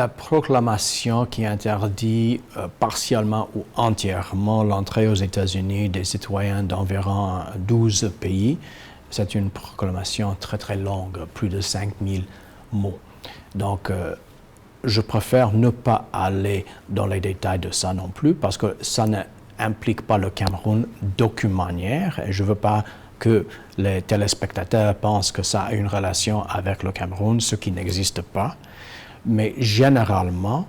La proclamation qui interdit partiellement ou entièrement l'entrée aux États-Unis des citoyens d'environ 12 pays, c'est une proclamation très très longue, plus de 5000 mots. Donc, je préfère ne pas aller dans les détails de ça non plus, parce que ça n'implique pas le Cameroun d'aucune manière, et je ne veux pas que les téléspectateurs pensent que ça a une relation avec le Cameroun, ce qui n'existe pas. Mais généralement,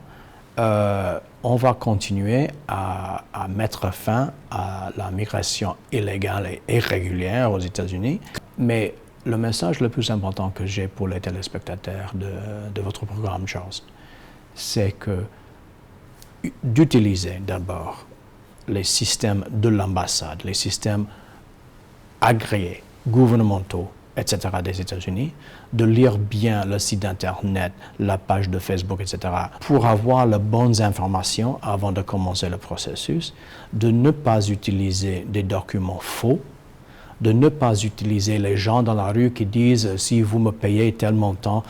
on va continuer à mettre fin à la migration illégale et irrégulière aux États-Unis. Mais le message le plus important que j'ai pour les téléspectateurs de votre programme, Charles, c'est que d'utiliser d'abord les systèmes de l'ambassade, les systèmes agréés, gouvernementaux, etc. des États-Unis, de lire bien le site Internet, la page de Facebook, etc., pour avoir les bonnes informations avant de commencer le processus, de ne pas utiliser des documents faux, de ne pas utiliser les gens dans la rue qui disent « si vous me payez tel montant,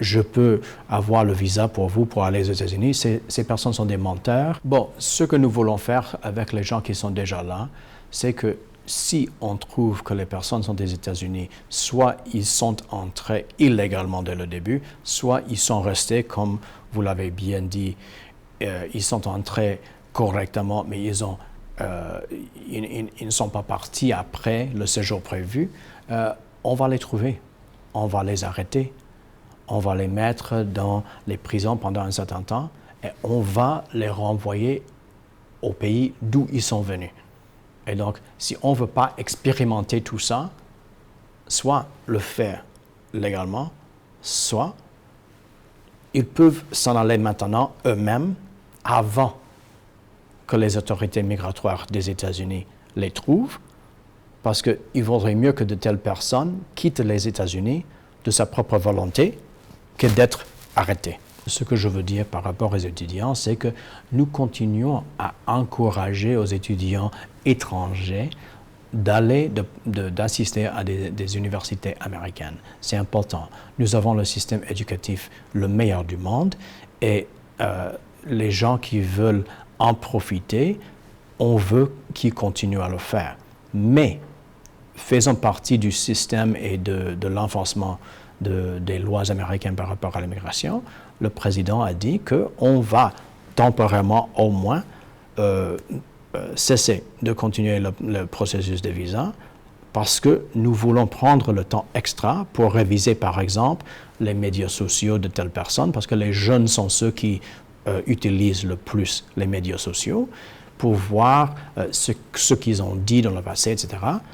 je peux avoir le visa pour vous pour aller aux États-Unis ». Ces personnes sont des menteurs. Bon, ce que nous voulons faire avec les gens qui sont déjà là, c'est que si on trouve que les personnes sont des États-Unis, soit ils sont entrés illégalement dès le début, soit ils sont restés, comme vous l'avez bien dit, ils sont entrés correctement, mais ils ne sont pas partis après le séjour prévu, on va les trouver, on va les arrêter, on va les mettre dans les prisons pendant un certain temps et on va les renvoyer au pays d'où ils sont venus. Et donc, si on ne veut pas expérimenter tout ça, soit le faire légalement, soit ils peuvent s'en aller maintenant eux-mêmes avant que les autorités migratoires des États-Unis les trouvent, parce qu'il vaudrait mieux que de telles personnes quittent les États-Unis de sa propre volonté que d'être arrêtées. Ce que je veux dire par rapport aux étudiants, c'est que nous continuons à encourager aux étudiants étrangers d'assister à des universités américaines. C'est important. Nous avons le système éducatif le meilleur du monde et les gens qui veulent en profiter, on veut qu'ils continuent à le faire. Mais faisant partie du système et de l'enforcement des lois américaines par rapport à l'immigration, le président a dit qu'on va temporairement au moins cesser de continuer le processus de visa parce que nous voulons prendre le temps extra pour réviser par exemple les médias sociaux de telles personnes parce que les jeunes sont ceux qui utilisent le plus les médias sociaux pour voir ce qu'ils ont dit dans le passé, etc.